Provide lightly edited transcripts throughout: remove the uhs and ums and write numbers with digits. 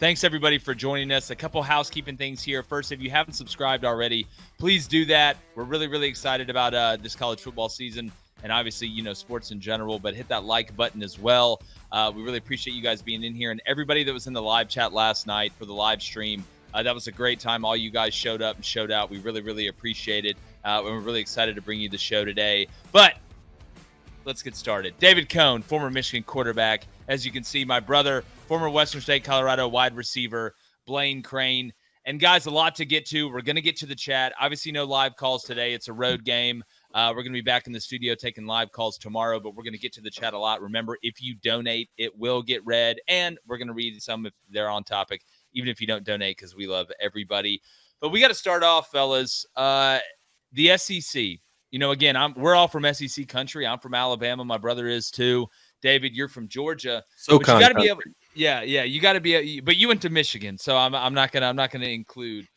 Thanks, everybody, for joining us. A couple housekeeping things here. First, if you haven't subscribed already, please do that. We're really, really excited about this college football season and obviously, sports in general, but hit that like button as well. We really appreciate you guys being in here and everybody that was in the live chat last night for the live stream. That was a great time. All you guys showed up and showed out. We really, really appreciate it. And we're really excited to bring you the show today. But let's get started. David Cohn, former Michigan quarterback. As you can see, my brother, former Western State Colorado wide receiver, Blaine Crane. And guys, a lot to get to. We're going to get to the chat. Obviously, no live calls today. It's a road game. We're going to be back in the studio taking live calls tomorrow, but we're going to get to the chat a lot. Remember, if you donate, it will get read, and we're going to read some if they're on topic, even if you don't donate, because we love everybody. But we got to start off, fellas. The SEC. Again, we're all from SEC country. I'm from Alabama. My brother is too. David, you're from Georgia. So you got to be able. Yeah. You got to be. But you went to Michigan, so I'm not gonna include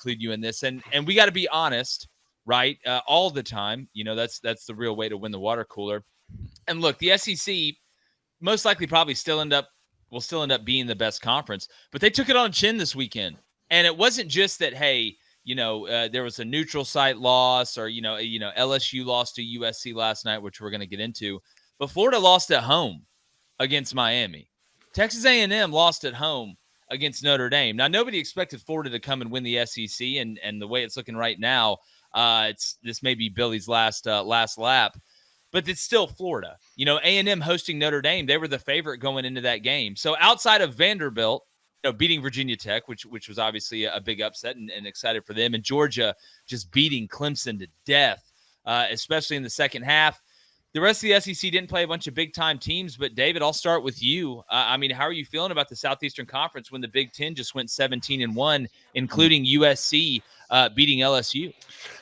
you in this. And we got to be honest, right? All the time. That's the real way to win the water cooler. And look, the SEC most likely probably will still end up being the best conference. But they took it on the chin this weekend, and it wasn't just that. Hey. There was a neutral site loss, or LSU lost to USC last night, which we're going to get into. But Florida lost at home against Miami. Texas A&M lost at home against Notre Dame. Now, nobody expected Florida to come and win the SEC, and the way it's looking right now, this may be Billy's last lap, but it's still Florida. A&M hosting Notre Dame, they were the favorite going into that game. So outside of Vanderbilt, beating Virginia Tech, which was obviously a big upset and excited for them, and Georgia just beating Clemson to death, especially in the second half. The rest of the SEC didn't play a bunch of big-time teams, but David, I'll start with you. How are you feeling about the Southeastern Conference when the Big Ten just went 17-1, including USC beating LSU?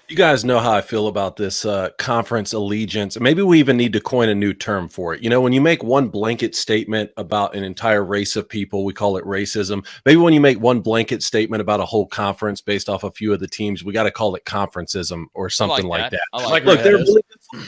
You guys know how I feel about this conference allegiance. Maybe we even need to coin a new term for it. When you make one blanket statement about an entire race of people, we call it racism. Maybe when you make one blanket statement about a whole conference based off a few of the teams, we got to call it conferenism or something like that. Look, they're really good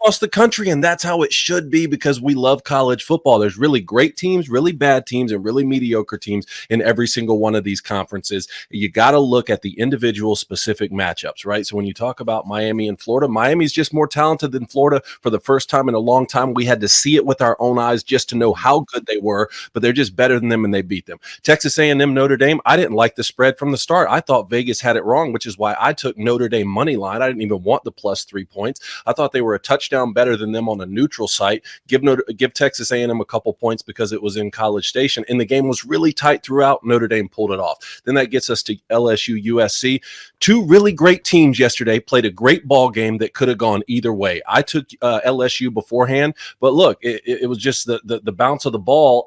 across the country, and that's how it should be because we love college football. There's really great teams, really bad teams, and really mediocre teams in every single one of these conferences. You got to look at the individual specific matchups, right? So when you talk about Miami and Florida, Miami's just more talented than Florida for the first time in a long time. We had to see it with our own eyes just to know how good they were, but they're just better than them, and they beat them. Texas A&M, Notre Dame, I didn't like the spread from the start. I thought Vegas had it wrong, which is why I took Notre Dame money line. I didn't even want the plus 3 points. I thought they were a touchdown better than them on a neutral site. Give Texas A&M a couple points because it was in College Station, and the game was really tight throughout. Notre Dame pulled it off. Then that gets us to LSU, USC. Two really great teams yesterday played a great ball game that could have gone either way. I took LSU beforehand, but look, it was just the bounce of the ball.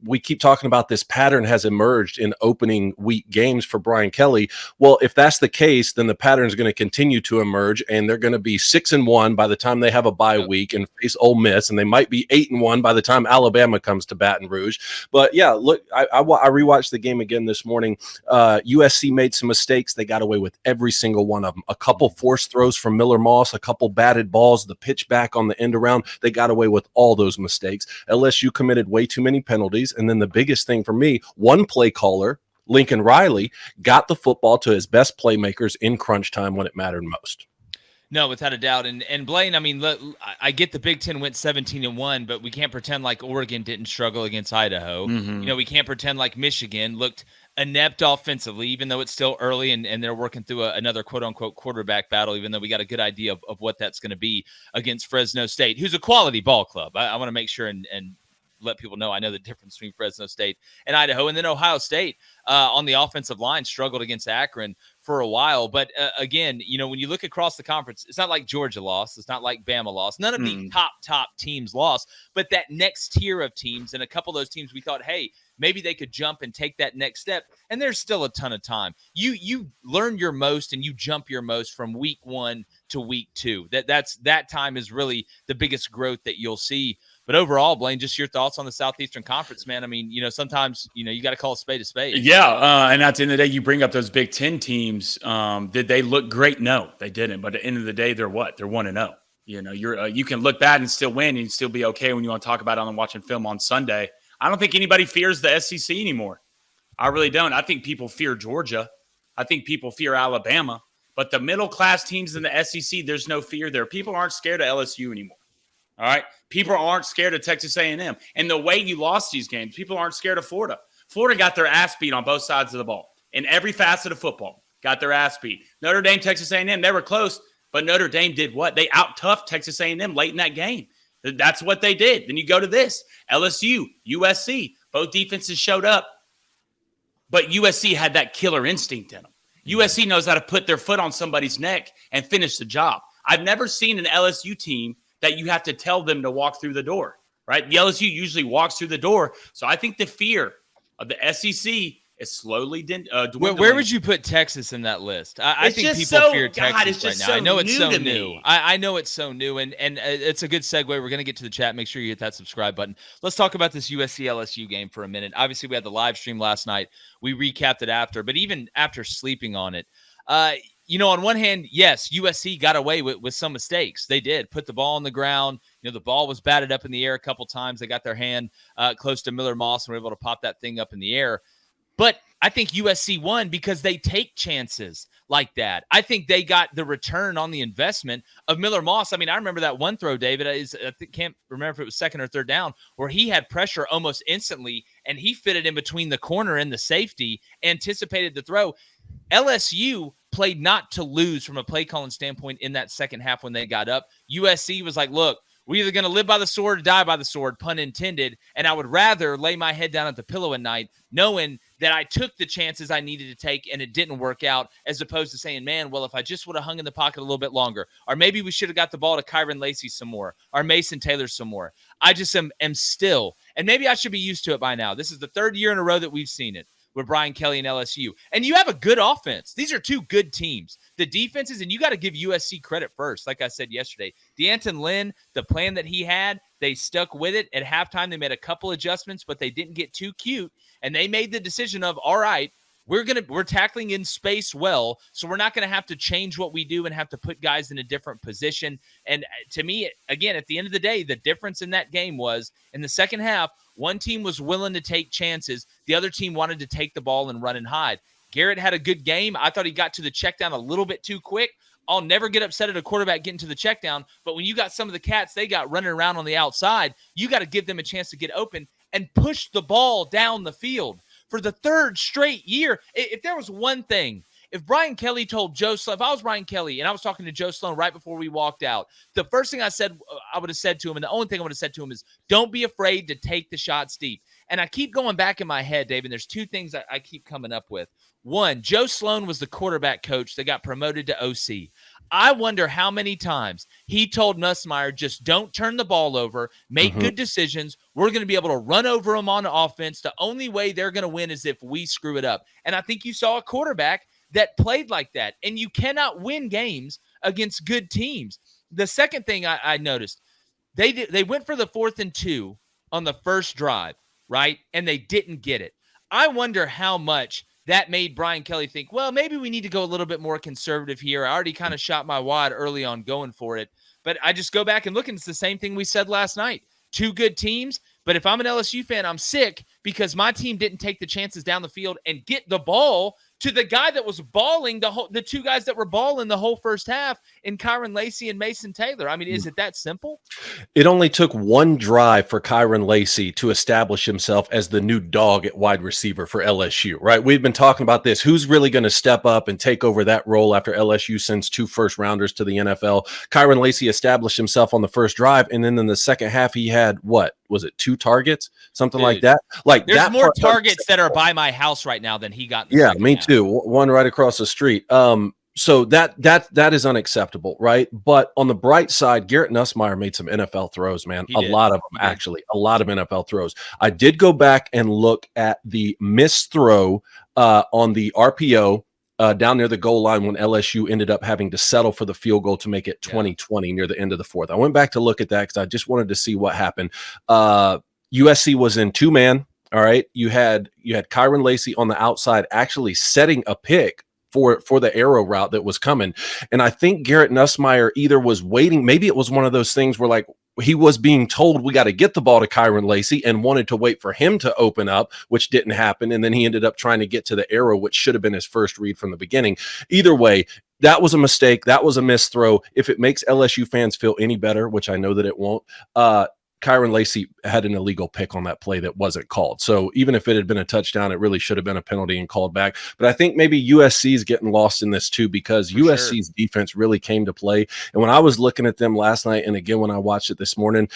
We keep talking about this pattern has emerged in opening week games for Brian Kelly. Well, if that's the case, then the pattern is going to continue to emerge, and they're going to be 6-1 by the time they have a bye week and face Ole Miss, and they might be 8-1 by the time Alabama comes to Baton Rouge. But yeah, look, I rewatched the game again this morning. USC made some mistakes. They got away with every single one of them. A couple forced throws from Miller Moss, a couple batted balls, the pitch back on the end around. They got away with all those mistakes. LSU committed way too many penalties. And then the biggest thing for me, one play caller, Lincoln Riley, got the football to his best playmakers in crunch time when it mattered most. No, without a doubt. And Blaine, look, I get the Big Ten went 17-1, but we can't pretend like Oregon didn't struggle against Idaho. Mm-hmm. We can't pretend like Michigan looked inept offensively, even though it's still early and they're working through another quote-unquote quarterback battle, even though we got a good idea of what that's going to be against Fresno State, who's a quality ball club. I want to make sure and let people know I know the difference between Fresno State and Idaho. And then Ohio State on the offensive line struggled against Akron for a while. But again, when you look across the conference, it's not like Georgia lost. It's not like Bama lost. None of the top teams lost. But that next tier of teams, and a couple of those teams we thought, hey, maybe they could jump and take that next step. And there's still a ton of time. You learn your most and you jump your most from week 1 to week 2. That time is really the biggest growth that you'll see. But overall, Blaine, just your thoughts on the Southeastern Conference, man. Sometimes, you got to call a spade a spade. Yeah, and at the end of the day, you bring up those Big Ten teams. Did they look great? No, they didn't. But at the end of the day, they're what? They're 1-0. You can look bad and still win and still be okay when you want to talk about it on watching film on Sunday. I don't think anybody fears the SEC anymore. I really don't. I think people fear Georgia. I think people fear Alabama. But the middle-class teams in the SEC, there's no fear there. People aren't scared of LSU anymore. All right? People aren't scared of Texas A&M. And the way you lost these games, people aren't scared of Florida. Florida got their ass beat on both sides of the ball. In every facet of football, got their ass beat. Notre Dame, Texas A&M, they were close. But Notre Dame did what? They out-toughed Texas A&M late in that game. That's what they did. Then you go to this. LSU, USC, both defenses showed up. But USC had that killer instinct in them. USC knows how to put their foot on somebody's neck and finish the job. I've never seen an LSU team that you have to tell them to walk through the door, right? The LSU usually walks through the door. So I think the fear of the SEC is slowly dwindling. Where would you put Texas in that list? I think people fear Texas right now. I know it's so new. I know it's so new, and it's a good segue. We're going to get to the chat. Make sure you hit that subscribe button. Let's talk about this USC-LSU game for a minute. Obviously, we had the live stream last night. We recapped it after, but even after sleeping on it, on one hand, yes, USC got away with some mistakes. They did put the ball on the ground. The ball was batted up in the air a couple times. They got their hand close to Miller Moss and were able to pop that thing up in the air. But I think USC won because they take chances like that. I think they got the return on the investment of Miller Moss. I mean, I remember that one throw, David. I can't remember if it was second or third down, where he had pressure almost instantly, and he fitted in between the corner and the safety, anticipated the throw. LSU played not to lose from a play calling standpoint in that second half when they got up. USC was like, look, we're either going to live by the sword or die by the sword, pun intended, and I would rather lay my head down at the pillow at night knowing that I took the chances I needed to take and it didn't work out, as opposed to saying, man, well, if I just would have hung in the pocket a little bit longer, or maybe we should have got the ball to Kyron Lacey some more, or Mason Taylor some more. I just am still, and maybe I should be used to it by now. This is the third year in a row that we've seen it with Brian Kelly and LSU. And you have a good offense. These are two good teams. The defenses, and you got to give USC credit first. Like I said yesterday, D'Anton Lynn, the plan that he had, they stuck with it. At halftime, they made a couple adjustments, but they didn't get too cute. And they made the decision of, all right, we're tackling in space well, so we're not going to have to change what we do and have to put guys in a different position. And to me, again, at the end of the day, the difference in that game was in the second half, one team was willing to take chances. The other team wanted to take the ball and run and hide. Garrett had a good game. I thought he got to the check down a little bit too quick. I'll never get upset at a quarterback getting to the check down, but when you got some of the cats they got running around on the outside, you got to give them a chance to get open and push the ball down the field. For the third straight year, if there was one thing, if Brian Kelly told Joe Sloan, if I was Brian Kelly and I was talking to Joe Sloan right before we walked out, the first thing I would have said to him, and the only thing I would have said to him is, don't be afraid to take the shots deep. And I keep going back in my head, Dave, and there's two things I keep coming up with. One, Joe Sloan was the quarterback coach that got promoted to OC. I wonder how many times he told Nussmeier, just don't turn the ball over, make good decisions. We're going to be able to run over them on offense. The only way they're going to win is if we screw it up. And I think you saw a quarterback that played like that. And you cannot win games against good teams. The second thing I noticed, they went for the 4th and 2 on the first drive, right? And they didn't get it. I wonder how much that made Brian Kelly think, well, maybe we need to go a little bit more conservative here. I already kind of shot my wad early on going for it. But I just go back and look, and it's the same thing we said last night. Two good teams, but if I'm an LSU fan, I'm sick because my team didn't take the chances down the field and get the ball to the guy that was balling, the two guys that were balling the whole first half in Kyron Lacey and Mason Taylor. I mean, is it that simple? It only took one drive for Kyron Lacey to establish himself as the new dog at wide receiver for LSU, right? We've been talking about this. Who's really going to step up and take over that role after LSU sends 2 first-rounders to the NFL? Kyron Lacey established himself on the first drive, and then in the second half, he had, what, was it 2 targets? Something like that? Like, there's that more targets that are by my house right now than he got in the second me half. too. One right across the street. So that is unacceptable, right? But on the bright side, Garrett Nussmeier made some NFL throws, man. A lot of them, actually. A lot of NFL throws. I did go back and look at the missed throw on the RPO down near the goal line when LSU ended up having to settle for the field goal to make it 20-20 near the end of the fourth. I went back to look at that because I just wanted to see what happened. USC was in 2-man. All right. You had Kyron Lacey on the outside actually setting a pick for the arrow route that was coming. And I think Garrett Nussmeier either was waiting. Maybe it was one of those things where, like, he was being told we got to get the ball to Kyron Lacey and wanted to wait for him to open up, which didn't happen. And then he ended up trying to get to the arrow, which should have been his first read from the beginning. Either way, that was a mistake. That was a missed throw. If it makes LSU fans feel any better, which I know that it won't, Kyron Lacey had an illegal pick on that play that wasn't called. So even if it had been a touchdown, it really should have been a penalty and called back. But I think maybe USC is getting lost in this too, because USC's defense really came to play. And when I was looking at them last night, and again when I watched it this morning,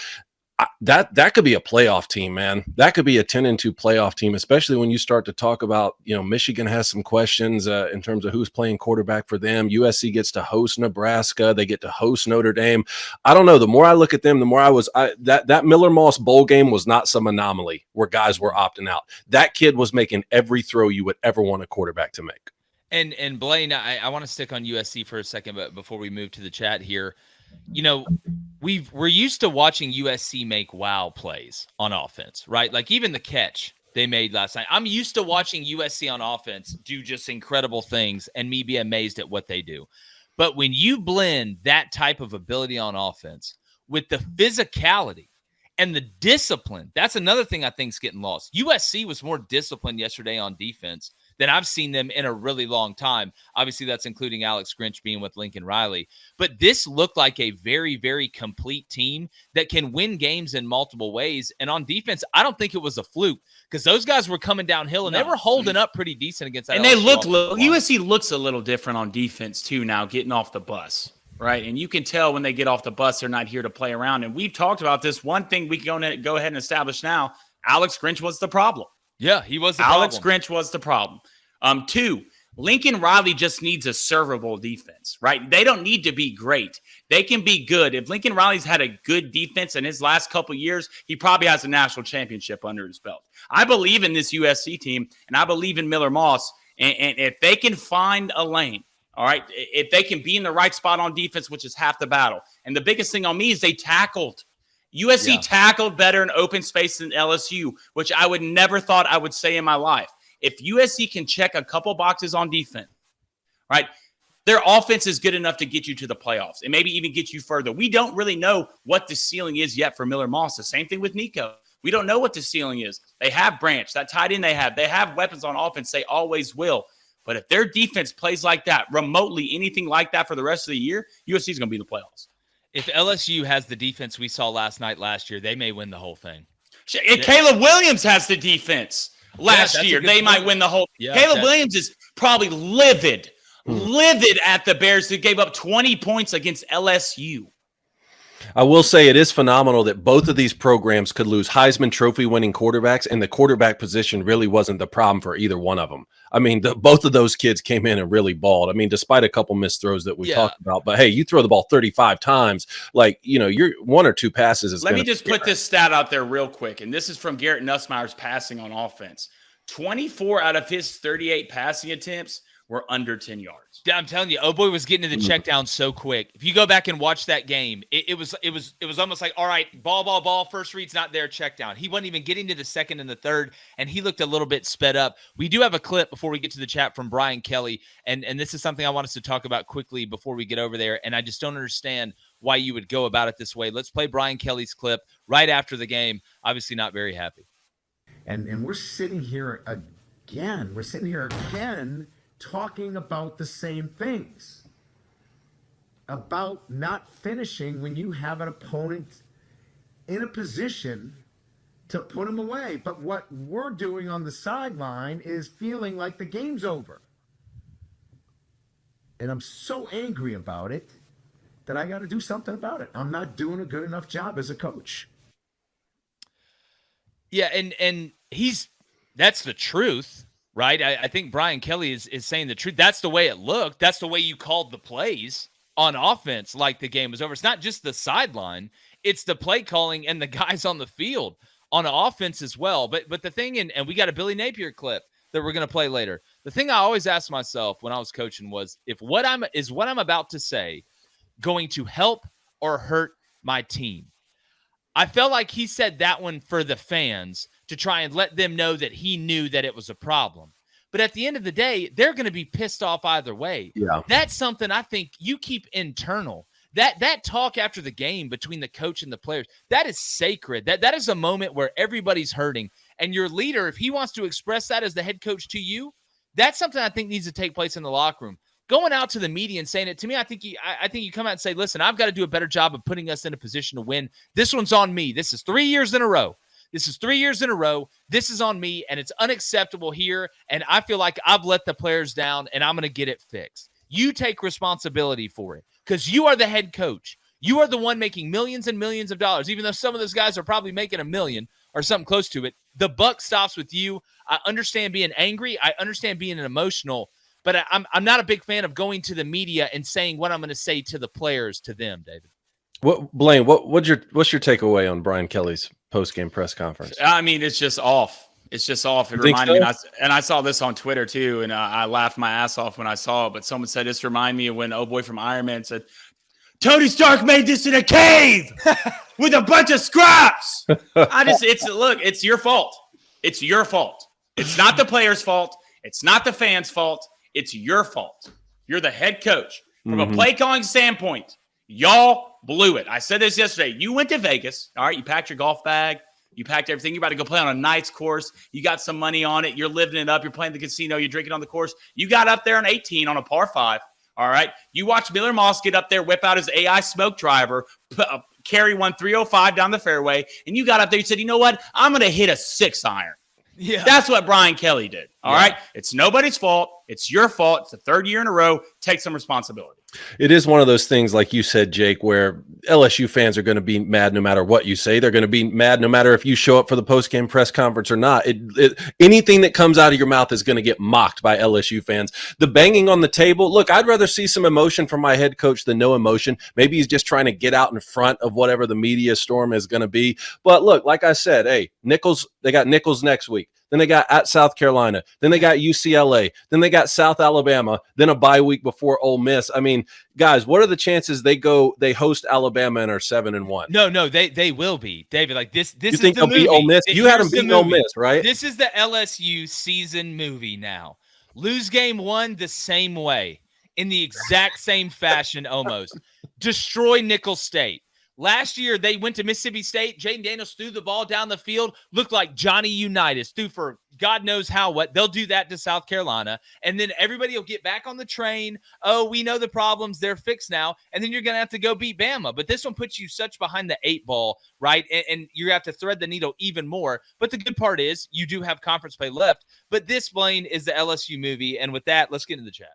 that could be a playoff team, man. That could be a 10-2 playoff team, especially when you start to talk about, Michigan has some questions in terms of who's playing quarterback for them. USC gets to host Nebraska. They get to host Notre Dame. I don't know. The more I look at them, the more that Miller Moss bowl game was not some anomaly where guys were opting out. That kid was making every throw you would ever want a quarterback to make. And Blaine, I want to stick on USC for a second, but before we move to the chat here, we're used to watching USC make wow plays on offense, right? Like even the catch they made last night. I'm used to watching USC on offense do just incredible things and me be amazed at what they do. But when you blend that type of ability on offense with the physicality and the discipline, that's another thing I think is getting lost. USC was more disciplined yesterday on defense than I've seen them in a really long time. Obviously, that's including Alex Grinch being with Lincoln Riley. But this looked like a very, very complete team that can win games in multiple ways. And on defense, I don't think it was a fluke because those guys were coming downhill and they were holding up pretty decent against that. And they looked USC looks a little different on defense too now, getting off the bus. Right. And you can tell when they get off the bus, they're not here to play around. And we've talked about this. One thing we can go ahead and establish now, Alex Grinch was the problem. Yeah, he was the Alex problem. Grinch was the problem. 2, Lincoln Riley just needs a servable defense, right? They don't need to be great. They can be good. If Lincoln Riley's had a good defense in his last couple of years, he probably has a national championship under his belt. I believe in this USC team, and I believe in Miller Moss. And if they can find a lane, all right, if they can be in the right spot on defense, which is half the battle. And the biggest thing on me is they tackled. USC tackled better in open space than LSU, which I would never thought I would say in my life. If USC can check a couple boxes on defense, right, their offense is good enough to get you to the playoffs and maybe even get you further. We don't really know what the ceiling is yet for Miller Moss. The same thing with Nico. We don't know what the ceiling is. They have Branch, that tight end they have weapons on offense. They always will. But if their defense plays like that, remotely anything like that for the rest of the year, USC is going to be in the playoffs. If LSU has the defense we saw last year, they may win the whole thing. And Caleb Williams has the defense last year. They might win the whole. Caleb Williams is probably livid at the Bears who gave up 20 points against LSU. I will say it is phenomenal that both of these programs could lose Heisman Trophy winning quarterbacks, and the quarterback position really wasn't the problem for either one of them. I mean, both of those kids came in and really balled. I mean, despite a couple missed throws that we talked about, but hey, you throw the ball 35 times, like, you're 1 or 2 passes. Let me just put this stat out there real quick, and this is from Garrett Nussmeier's passing on offense. 24 out of his 38 passing attempts were under 10 yards. I'm telling you, boy was getting to the check down so quick. If you go back and watch that game, it was almost like, all right, ball, first read's not there, check down. He wasn't even getting to the second and the third, and he looked a little bit sped up. We do have a clip before we get to the chat from Brian Kelly, and this is something I want us to talk about quickly before we get over there, and I just don't understand why you would go about it this way. Let's play Brian Kelly's clip right after the game. Obviously not very happy. And we're sitting here again. Talking about the same things, about not finishing when you have an opponent in a position to put them away. But what we're doing on the sideline is feeling like the game's over. And I'm so angry about it that I got to do something about it. I'm not doing a good enough job as a coach. Yeah, and that's the truth. Right. I think Brian Kelly is saying the truth. That's the way it looked. That's the way you called the plays on offense like the game was over. It's not just the sideline. It's the play calling and the guys on the field on offense as well. But the thing, and we got a Billy Napier clip that we're going to play later. The thing I always asked myself when I was coaching was, if what I'm about to say going to help or hurt my team? I felt like he said that one for the fans to try and let them know that he knew that it was a problem. But at the end of the day, they're going to be pissed off either way. Yeah. That's something I think you keep internal. That talk after the game between the coach and the players, that is sacred. That is a moment where everybody's hurting. And your leader, if he wants to express that as the head coach to you, that's something I think needs to take place in the locker room. Going out to the media and saying it to me, I think you come out and say, listen, I've got to do a better job of putting us in a position to win. This one's on me. This is 3 years in a row. This is on me, and it's unacceptable here. And I feel like I've let the players down, and I'm going to get it fixed. You take responsibility for it because you are the head coach. You are the one making millions and millions of dollars, even though some of those guys are probably making $1 million or something close to it. The buck stops with you. I understand being angry. I understand being emotional, but I'm not a big fan of going to the media and saying what I'm going to say to the players to them, David. Blaine, what's your takeaway on Brian Kelly's post-game press conference? I mean, it's just off. It's just off. It reminded me, and I saw this on Twitter too, and I laughed my ass off when I saw it. But someone said this reminded me of when old boy from Iron Man said, "Tony Stark made this in a cave with a bunch of scraps." It's your fault. It's your fault. It's not the player's fault. It's not the fans' fault. It's your fault. You're the head coach. From a play calling standpoint, y'all blew it. I said this yesterday. You went to Vegas. All right, you packed your golf bag. You packed everything. You're about to go play on a nice course. You got some money on it. You're living it up. You're playing the casino. You're drinking on the course. You got up there on 18 on a par 5. All right. You watch Miller Moss get up there, whip out his AI smoke driver, carry one 305 down the fairway, and you got up there. You said, you know what? I'm going to hit a 6-iron. Yeah. That's what Brian Kelly did. All right. It's nobody's fault. It's your fault. It's the 3rd year in a row. Take some responsibility. It is one of those things, like you said, Jake, where LSU fans are going to be mad no matter what you say. They're going to be mad no matter if you show up for the post-game press conference or not. Anything that comes out of your mouth is going to get mocked by LSU fans. The banging on the table, look, I'd rather see some emotion from my head coach than no emotion. Maybe he's just trying to get out in front of whatever the media storm is going to be. But look, like I said, hey, Nichols, they got Nichols next week. Then they got at South Carolina. Then they got UCLA. Then they got South Alabama. Then a bye week before Ole Miss. I mean, guys, what are the chances they host Alabama and are 7-1? No, they will be, David. Like this you is think the they'll movie. beat Ole Miss? You had them beat Ole Miss, right? This is the LSU season movie now. Lose game 1 the same way, in the exact same fashion almost. Destroy Nicholls State. Last year, they went to Mississippi State. Jaden Daniels threw the ball down the field, looked like Johnny Unitas, threw for God knows how what. They'll do that to South Carolina, and then everybody will get back on the train. Oh, we know the problems. They're fixed now, and then you're going to have to go beat Bama. But this one puts you such behind the 8 ball, right? And you have to thread the needle even more. But the good part is you do have conference play left. But this, Blaine, is the LSU movie, and with that, let's get into the chat.